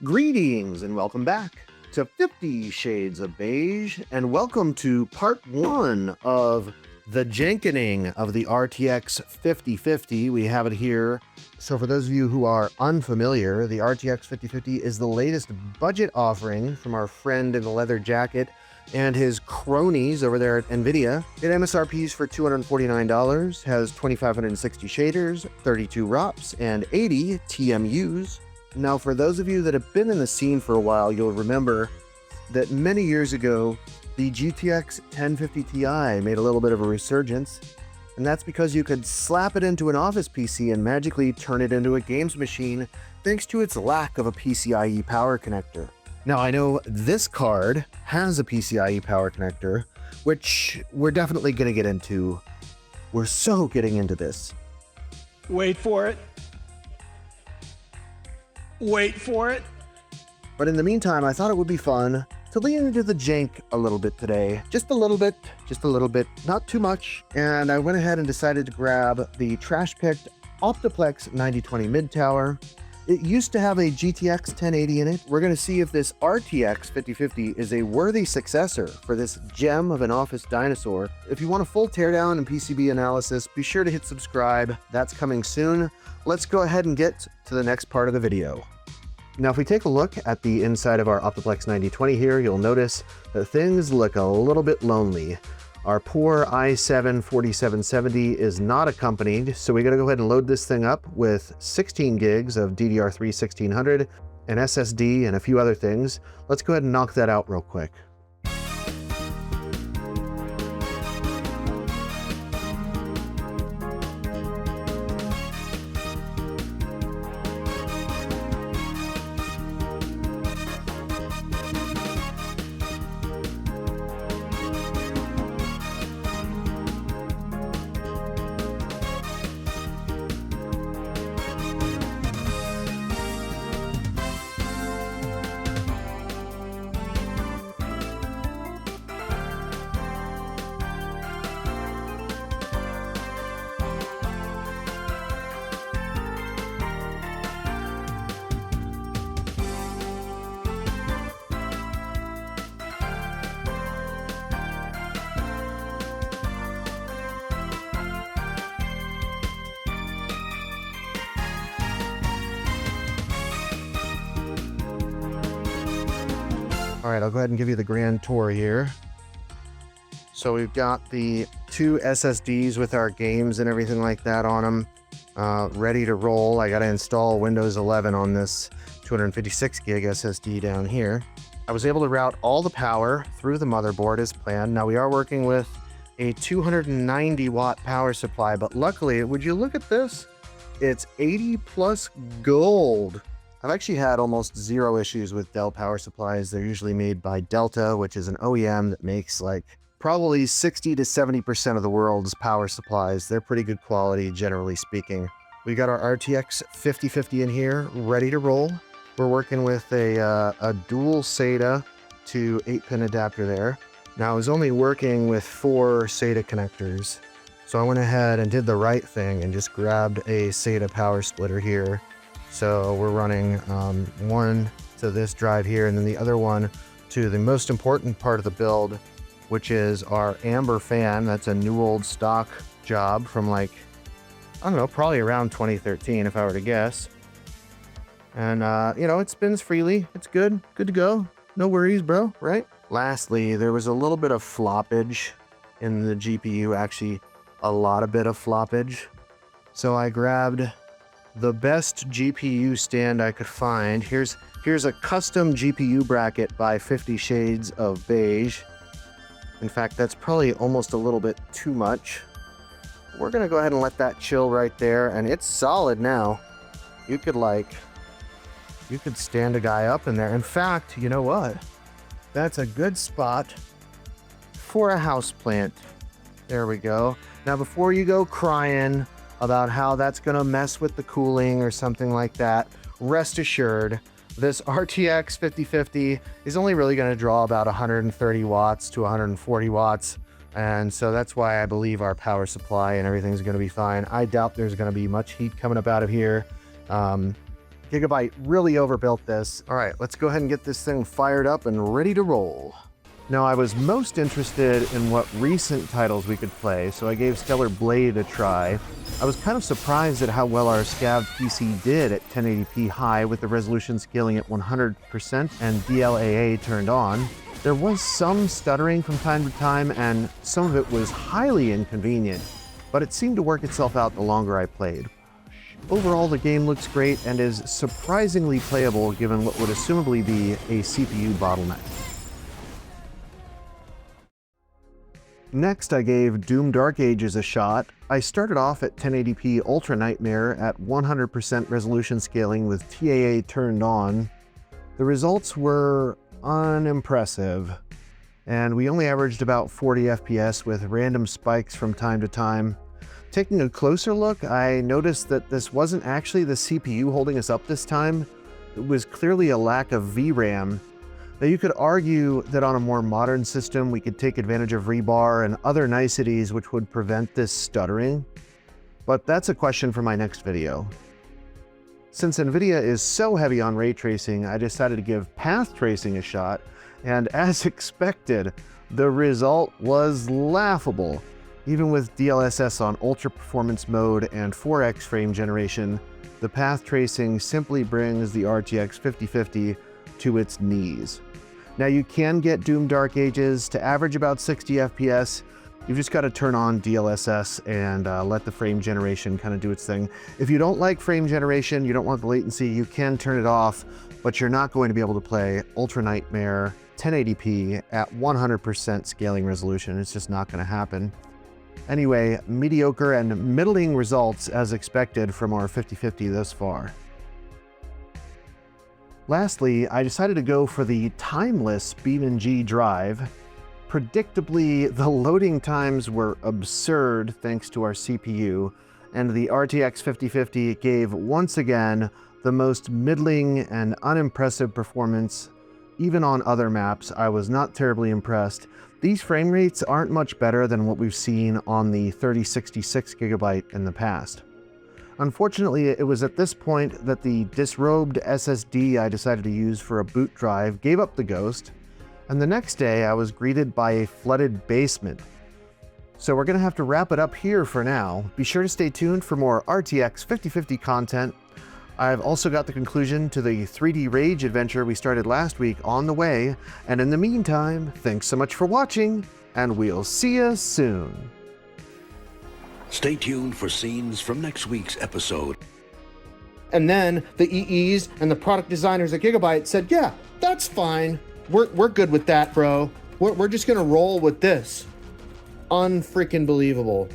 Greetings and welcome back to 50 Shades of Beige, and welcome to part 1 of the jankening of the RTX 5050. We have it here. So for those of you who are unfamiliar, the RTX 5050 is the latest budget offering from our friend in the leather jacket and his cronies over there at NVIDIA. It MSRPs for $249, has 2,560 shaders, 32 ROPs, and 80 TMUs. Now, for those of you that have been in the scene for a while, you'll remember that many years ago, the GTX 1050 Ti made a little bit of a resurgence, and that's because you could slap it into an office PC and magically turn it into a games machine thanks to its lack of a PCIe power connector. Now, I know this card has a PCIe power connector, which we're definitely going to get into. We're so getting into this. Wait for it. Wait for it. But in the meantime, I thought it would be fun to lean into the jank a little bit today. Just a little bit, not too much. And I went ahead and decided to grab the trash-picked Optiplex 9020 mid-tower. It used to have a GTX 1080 in it. We're going to see if this RTX 5050 is a worthy successor for this gem of an office dinosaur. If you want a full teardown and PCB analysis, be sure to hit subscribe. That's coming soon. Let's go ahead and get to the next part of the video. Now, if we take a look at the inside of our Optiplex 9020 here, you'll notice that things look a little bit lonely. Our poor i7-4770 is not accompanied, so we gotta go ahead and load this thing up with 16 gigs of DDR3 1600, an SSD, and a few other things. Let's go ahead and knock that out real quick. All right, I'll go ahead and give you the grand tour here. So we've got the two SSDs with our games and everything like that on them, ready to roll. I got to install Windows 11 on this 256 gig SSD down here. I was able to route all the power through the motherboard as planned. Now we are working with a 290 watt power supply, but luckily, would you look at this? It's 80 plus gold. I've actually had almost zero issues with Dell power supplies. They're usually made by Delta, which is an OEM that makes like probably 60 to 70% of the world's power supplies. They're pretty good quality, generally speaking. We got our RTX 5050 in here, ready to roll. We're working with a dual SATA to 8-pin adapter there. Now, I was only working with 4 SATA connectors, so I went ahead and did the right thing and just grabbed a SATA power splitter here. So we're running one to this drive here, and then the other one to the most important part of the build, which is our Amber fan. That's a new old stock job from like, I don't know, probably around 2013 if I were to guess. And, you know, it spins freely. It's good to go. No worries, bro, right? Lastly, there was a little bit of floppage in the GPU, actually a lot of bit of floppage. So I grabbed the best GPU stand I could find. Here's a custom GPU bracket by 50 Shades of Beige. In fact, that's probably almost a little bit too much. We're gonna go ahead and let that chill right there, and it's solid now. You could stand a guy up in there. In fact, you know what? That's a good spot for a houseplant. There we go. Now, before you go crying about how that's going to mess with the cooling or something like that, rest assured, this RTX 5050 is only really going to draw about 130 watts to 140 watts. And so that's why I believe our power supply and everything's going to be fine. I doubt there's going to be much heat coming up out of here. Gigabyte really overbuilt this. All right, let's go ahead and get this thing fired up and ready to roll. Now, I was most interested in what recent titles we could play, so I gave Stellar Blade a try. I was kind of surprised at how well our scavved PC did at 1080p high with the resolution scaling at 100% and DLAA turned on. There was some stuttering from time to time, and some of it was highly inconvenient, but it seemed to work itself out the longer I played. Overall, the game looks great and is surprisingly playable given what would assumably be a CPU bottleneck. Next, I gave Doom Dark Ages a shot. I started off at 1080p Ultra Nightmare at 100% resolution scaling with TAA turned on. The results were unimpressive, and we only averaged about 40 FPS with random spikes from time to time. Taking a closer look, I noticed that this wasn't actually the CPU holding us up this time. It was clearly a lack of VRAM. Now, you could argue that on a more modern system, we could take advantage of rebar and other niceties which would prevent this stuttering, but that's a question for my next video. Since NVIDIA is so heavy on ray tracing, I decided to give path tracing a shot, and as expected, the result was laughable. Even with DLSS on ultra performance mode and 4x frame generation, the path tracing simply brings the RTX 5050 to its knees. Now, you can get Doom Dark Ages to average about 60 FPS. You've just got to turn on DLSS and let the frame generation kind of do its thing. If you don't like frame generation, you don't want the latency, you can turn it off, but you're not going to be able to play Ultra Nightmare 1080p at 100% scaling resolution. It's just not going to happen. Anyway, mediocre and middling results as expected from our 5050 thus far. Lastly, I decided to go for the timeless BeamNG.drive. Predictably, the loading times were absurd thanks to our CPU, and the RTX 5050 gave once again the most middling and unimpressive performance. Even on other maps, I was not terribly impressed. These frame rates aren't much better than what we've seen on the 3066 GB in the past. Unfortunately, it was at this point that the disrobed SSD I decided to use for a boot drive gave up the ghost, and the next day I was greeted by a flooded basement. So we're going to have to wrap it up here for now. Be sure to stay tuned for more RTX 5050 content. I've also got the conclusion to the 3D Rage adventure we started last week on the way, and in the meantime, thanks so much for watching, and we'll see you soon. Stay tuned for scenes from next week's episode. And then the EEs and the product designers at Gigabyte said, yeah, that's fine. We're good with that, bro. We're just gonna roll with this. Unfreaking believable.